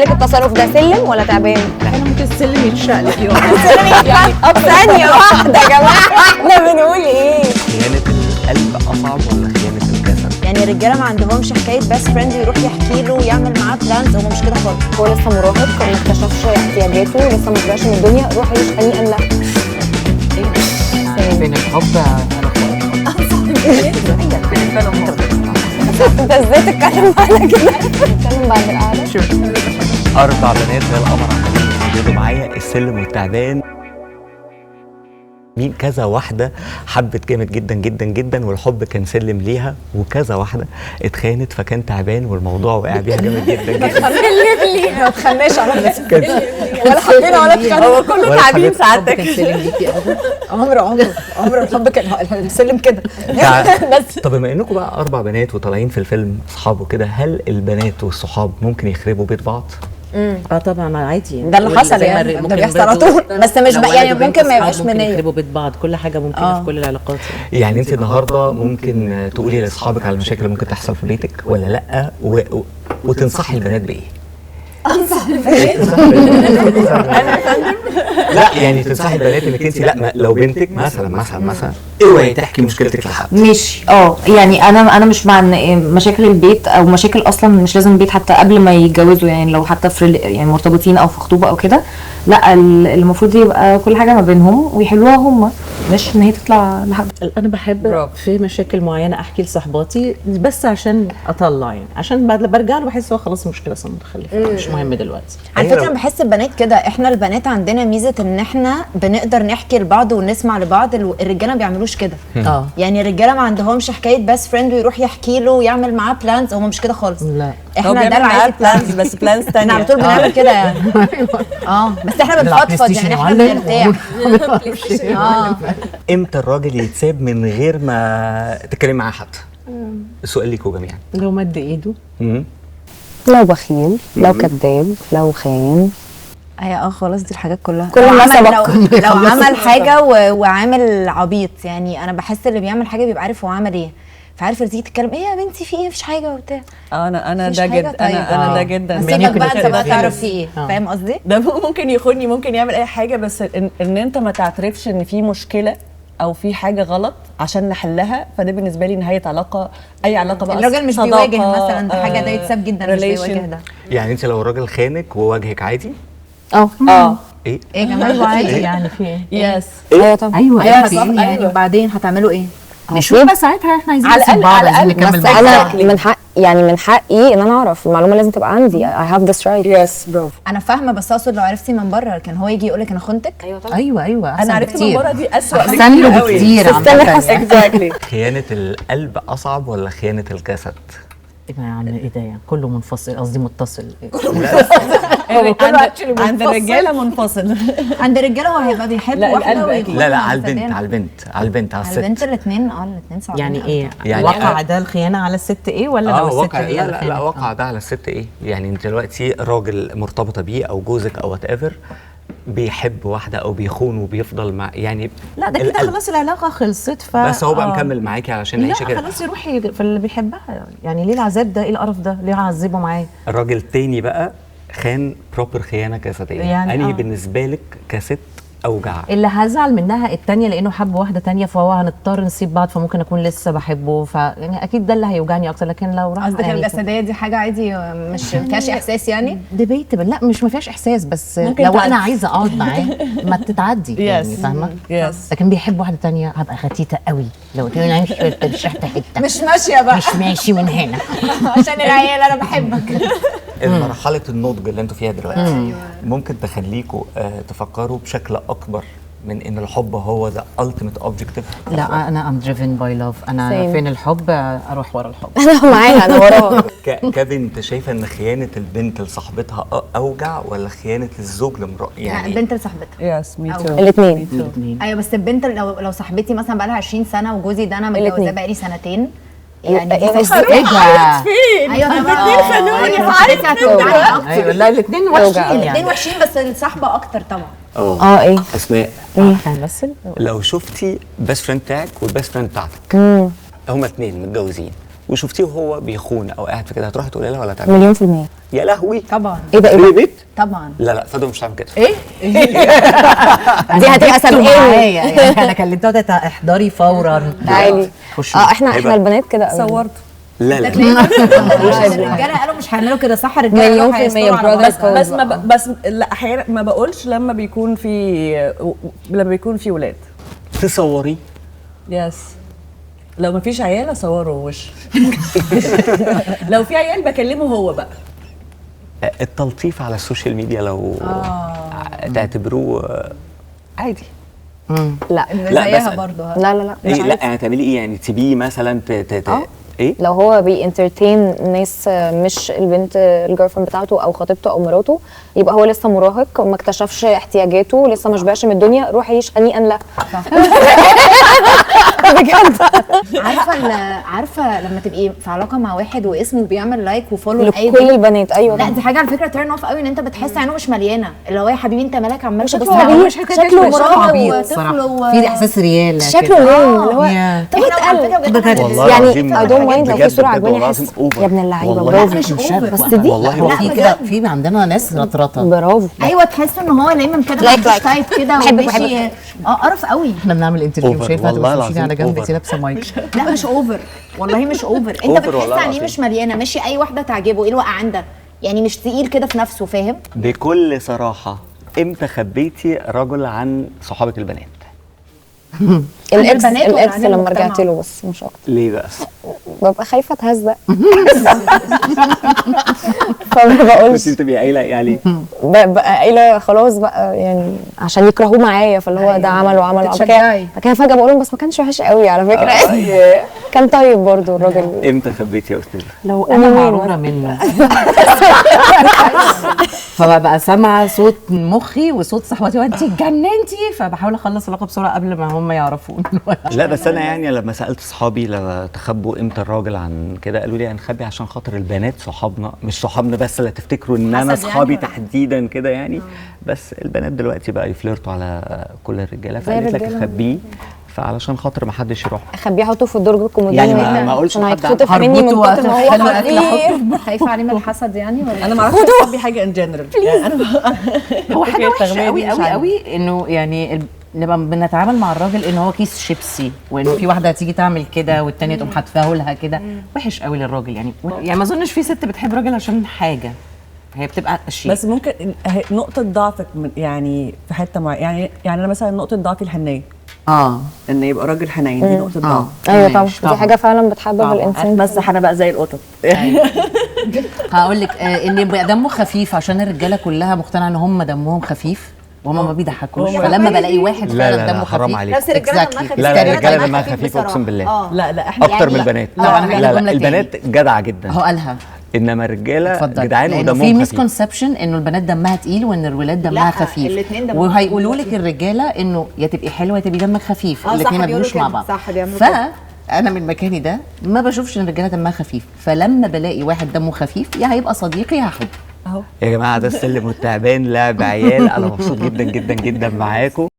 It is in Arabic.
لك التصرف ده سلم ولا تعبان؟ انا ممكن السلم يتشقلب يوم يعني ثانيه واحده يا جماعه احنا بنقول ايه؟ خيانة القلب أصعب ولا خيانة الجسد؟ يعني الرجاله ما عندهمش حكايه بيست فريند يروح يحكي له ويعمل معاه بلانز، هو مش كده خالص. هو لسه مراهق، ما اكتشفش احتياجاته، لسه ما طلعش من الدنيا، روح عيش هنيئا له. بين الحب انت ازاي تتكلم معانا كده؟ نتكلم بعد القعده. 4 بنات زي القمر عمالين يجيبوا معايا السلم والتعبان. مين كذا واحدة حبت جامد جدا جدا جدا والحب كان سلم ليها، وكذا واحدة اتخانت فكان تعبان والموضوع وقع بيها جامد جدا جدا. ما تخناش على نفسك ولا حبينا ولا اتخانقنا، هو كله تعبين سعادتك. السلم ليكي ابدا؟ عمر الحب كان السلم كده بس طب بما انكم بقى 4 بنات وطالعين في الفيلم اصحاب وكده، هل البنات والصحاب ممكن يخربوا بيت بعض؟ طبعا عادي، ده اللي حصل يعني، ده بيحصل على طول، بس مش يعني ممكن ما يبقاش ممكن منية. يخربوا بيت بعض، كل حاجه ممكنه في كل العلاقات يعني انت النهارده ممكن تقولي لاصحابك على المشاكل اللي ممكن تحصل في بيتك ولا لا، وتنصحي البنات بايه؟ انصح البنات لا يعني تنصحي البنات انك انت لا لو بنتك مثلا اوعي تحكي مشكلتك لحد. مش يعني انا مش مع ان مشاكل البيت او مشاكل اصلا مش لازم البيت حتى قبل ما يتجوزوا، يعني لو حتى في يعني مرتبطين او في خطوبه او كده، لا المفروض يبقى كل حاجه ما بينهم ويحلوها هم، مش ان هي تطلع لحد. انا بحب في مشاكل معينه احكي لصحباتي بس عشان اطلع، يعني عشان بعد برجع له بحس هو خلاص المشكله اصلا متخلفه مش مهم دلوقتي. على فكره بحس البنات كده، احنا البنات عندنا ميزه ان احنا بنقدر نحكي لبعض ونسمع لبعض، الرجاله ما بيعملوش كده. يعني الرجاله ما عندهمش حكايه بيست فريند ويروح يحكي له ويعمل معاه بلانز، هم مش كده خالص. لا احنا ده العادي بلانز، بس بلانز تانية على طول بنعمل كده يعني. بس احنا بنفضفض يعني، احنا بنرتاح. امتى الراجل يتساب من غير ما تتكلم معاه حتى؟ السؤال ليكوا جميعا. لو مد ايده، لو بخيل، لو كذاب، لو خاين. هي خلاص دي الحاجات كلها. كل ما سبق. لو عمل حاجه وعامل عبيط، يعني انا بحس اللي بيعمل حاجه بيبقى عارف هو عمل ايه، فعارف تيجي تتكلم ايه يا بنتي في ايه، مفيش حاجه وبتاع. انا ده جدا، انا ده جدا. بس سيبك بقى انت بقى تعرف في ايه، فاهم قصدي؟ ده ممكن يخوني، ممكن يعمل اي حاجه، بس ان انت ما تعترفش ان في مشكله او في حاجه غلط عشان نحلها، فده بالنسبه لي نهايه علاقه، اي علاقه بقى. الراجل مش بيواجه مثلا، ده حاجه ده يتساب جدا، مش بيواجه ده. يعني انت لو الراجل خانك وواجهك عادي؟ ايه يا جماعه عادي يعني في ايه؟ يس ايوه طبعا. ايوه يعني وبعدين هتعملوا ايه؟ نشوف بقى ساعتها احنا عايزين على نسيب بعض، عايزين نكمل بعض. انا من حق يعني من حقي ان انا اعرف المعلومه، لازم تبقى عندي. I have this right. يس برافو. انا فاهمه، بس اقصد لو عرفتي من بره كان هو يجي يقول لك انا خنتك. ايوه طبعا. ايوه انا عرفت من بره دي اسوء احسن له بكتير. اكزاكتلي. خيانة القلب أصعب ولا خيانة الجسد؟ يعني ايه ده يعني كله منفصل، قصدي متصل. عند الرجاله منفصل. عند الرجاله هو هيبقى بيحب لا، واحده القلب أكيد. لا على البنت على الست. البنت الاثنين صعبين. يعني ايه؟ يعني وقع ده الخيانه على الست ايه، ولا لو الست وقع. هي لا وقع ده على الست ايه؟ يعني انت دلوقتي راجل مرتبطه بيه او جوزك او وات ايفر، بيحب واحده او بيخون وبيفضل مع يعني لا ده كده خلاص العلاقه خلصت. بس هو بقى مكمل معاكي علشان يعيش كده. لا خلاص يروح في اللي بيحبها، يعني ليه العذاب ده؟ ايه القرف ده؟ ليه اعذبه معاه؟ الراجل التاني بقى خان بروبر خيانه جسديه، يعني بالنسبه لك كست اوجع. اللي هزعل منها التانية لانه حب واحده تانية، فهو هنضطر نسيب بعض، فممكن اكون لسه بحبه، يعني اكيد ده اللي هيوجعني اكتر. لكن لو راح قصدك الجسديه دي حاجه عادي مش فيهاش احساس يعني؟ ديبيتبل. لا مش ما فيهاش احساس، بس لو تعدي. انا عايزه اقعد معاه ما تتعدي يعني، فاهمه؟ لكن بيحب واحده تانية هبقى غتيته قوي لو قلت له مش حته مش ماشيه بقى، مش ماشي من هنا عشان العيال انا بحبك. مرحله النضج اللي انتوا فيها دلوقتي ممكن تخليكوا تفكروا بشكل اكبر من ان الحب هو ذا ultimate objective. لا انا ام دريفن باي لاف. انا Same. فين الحب اروح ورا الحب. انا معاها، انا وراها. كبنت شايفه ان خيانه البنت لصاحبتها اوجع ولا خيانه الزوج لامرأة؟ يعني البنت لصاحبتها. يس مي تو. الاثنين. ايوه بس البنت لو صاحبتي مثلا بقى لها 20 سنه وجوزي ده انا متجوزاه بقى لي سنتين، يعني ايه ده؟ ايوه طبعا خانوني، عارفه هتوجعني اكتر. ايوه لا الاثنين وحشين الاثنين يعني. وحشين، بس الصاحبه اكتر طبعا. ايه اسماء، هنمثل. لو شفتي البيست فريند بتاعك والبيست فريند بتاعتك هما اتنين متجوزين وشفتيه وهو بيخون او قاعد في كده، هتروحي تقولي لها ولا تعملي؟ مليون في المية. يا لهوي، طبعا ايه ده ايه في ده؟ بيت؟ طبعا. لا لا، فادو مش هعمل كده. دي هتبقى سابقاني يعني انا كلمتها قلت لها احضري فورا عادي. خشي. احنا هيبقى. البنات كده قوي. صورت لا لا الرجاله قالوا مش هيعملوا كده، صح؟ الرجاله مليون قالوا في المية هيستروا على brothers بعض. بس بس لا احيانا ما بقولش لما بيكون في ولاد. تصوري يس. لو ما فيش عيال اصوره وش. لو في عيال بكلمه هو بقى. التلطيف على السوشيال ميديا لو تعتبروه عادي. لا لا زيها بس برضه. لا لا لا ايه، لا هتعملي ايه يعني؟ تسيبيه مثلا ايه؟ لو هو بينترتين ناس مش البنت الجيرل فريند بتاعته او خطيبته او مراته، يبقى هو لسه مراهق ما اكتشفش احتياجاته، لسه ما شبعش من الدنيا، روح عيش هنيئا له. بجد. عارفه لما تبقي في علاقه مع واحد واسمه بيعمل لايك وفولو لكل البنات. ايوه لا دي حاجه على فكره تيرن اوف قوي، ان انت بتحس عينه مش مليانه، اللي هو يا حبيبي انت مالك عمال تبص شكله على عبيط، وشك، شكله مراهق عبيط وطفل صراحه، في احساس ريال شكله لين اللي هو طب على فكره بجد والله يعني العظيم I don't mind لو في بجد صوره بجد عجباني والله احس العظيم أوفر. يا ابن اللعيبه والله برافو. مش اوفر بس دي والله لا، في بجد. كده، في عندنا ناس رطرطه. برافو. ايوه تحس ان هو لامم كده لايك مفيش لايك. تايب كده بحبك وماشي قرف قوي. احنا بنعمل انترفيو أوفر، شايفه والله هتبقى على العظيم جنب أوفر. انت لابسه مايك. لا مش اوفر، والله مش اوفر. انت أوفر بتحس والله عينيه العظيم. مش مليانه، ماشي اي واحده تعجبه، ايه الوقع عندك يعني؟ مش تقيل كده في نفسه، فاهم؟ بكل صراحه، امتى خبيتي رجل عن صحابك البنات؟ الاكس البنات ولا الاكس عن لما المجتمع؟ رجعت له بس مش اكتر. ليه بقى؟ ببقى خايفه اتهزق. فما بقولش، كنت بتبقي قايله يعني بقى قايله خلاص بقى يعني عشان يكرهوه معايا، فاللي هو ده عمل وعمل وعمل كده. تشجعي. بعد كده فجاه بقول لهم بس ما كانش وحش قوي على فكره. كان طيب برضو الراجل. امتى خبيتي يا استاذه؟ لو انا معروره منه فببقى سامعه صوت مخي وصوت صاحبتي وانت اتجننتي، فبحاول اخلص العلاقه بسرعه قبل ما هم يعرفون. لا بس انا يعني لما سالت اصحابي لو تخبوا امتى الراجل عن كده، قالوا لي هنخبي عشان خاطر البنات صحابنا، مش صحابنا بس، لا تفتكروا ان انا حسد يعني اصحابي ولا؟ تحديدا كده يعني. بس البنات دلوقتي بقى يفلرتوا على كل الرجاله، زي فقالت لك الرجالة. خبيه، فعلشان خاطر ما حدش يروح. اخبيه احطه في الدرج الكومودينو يعني ما اقولش عشان لحد هيتخطف مني من هربطه كتر ما هو وأدخله أكل خطير. خايفه عليه من الحسد يعني ولا؟ انا ما اعرفش اصحابي حاجه ان جنرال يعني. انا هو حاجه وحشه التغذية قوي دي مش قوي عندي. قوي انه يعني نبقى بنتعامل مع الراجل ان هو كيس شيبسي، وانه في واحده هتيجي تعمل كده والتانيه تقوم حاتفاه لها كده. وحش قوي للراجل يعني. يعني ما اظنش في ست بتحب راجل عشان حاجه، هي بتبقى اشياء. بس ممكن نقطه ضعفك يعني في حته معينه، يعني انا مثلا نقطه ضعفي الحنيه، ان يبقى راجل حنين دي نقطه ضعف. ايوه طبعا ماشي، دي حاجه فعلا بتحبب الانسان. بس انا بقى زي القطط. هقول لك ان يبقى دمه خفيف، عشان الرجاله كلها مقتنعه ان هم دمهم خفيف وهم ما بيضحكوش. فلما بلاقي واحد لا فعلا لا لا، دمه حرام خفيف، عليك. نفس الرجاله دمها خفيف. لا لا، الرجالة الرجاله دمها خفيف خفيف بصراحة. اقسم بالله. لا لا اكتر يعني من البنات. لو أنا هقول لا لا، جملة البنات جدعه جدا، هو قالها. انما الرجاله اتفضل. جدعان لانه في ودمهم خفيف. مسكونسبشن انه البنات دمها تقيل وان الولاد دمها لا، خفيف. الاتنين دمهم وهيقولوا لك الرجاله انه يا تبقي حلوه يا تبقي دمك خفيف، صح، الاثنين ما بيقولوا بيجوش مع كده. بعض. صح، بيعملوا كده. فانا من مكاني ده ما بشوفش ان الرجاله دمها خفيف، فلما بلاقي واحد دمه خفيف يا هيبقى صديقي يا هحبه. اهو يا جماعه ده السلم والتعبان لعب عيال. انا مبسوط جدا جدا جدا معاكم.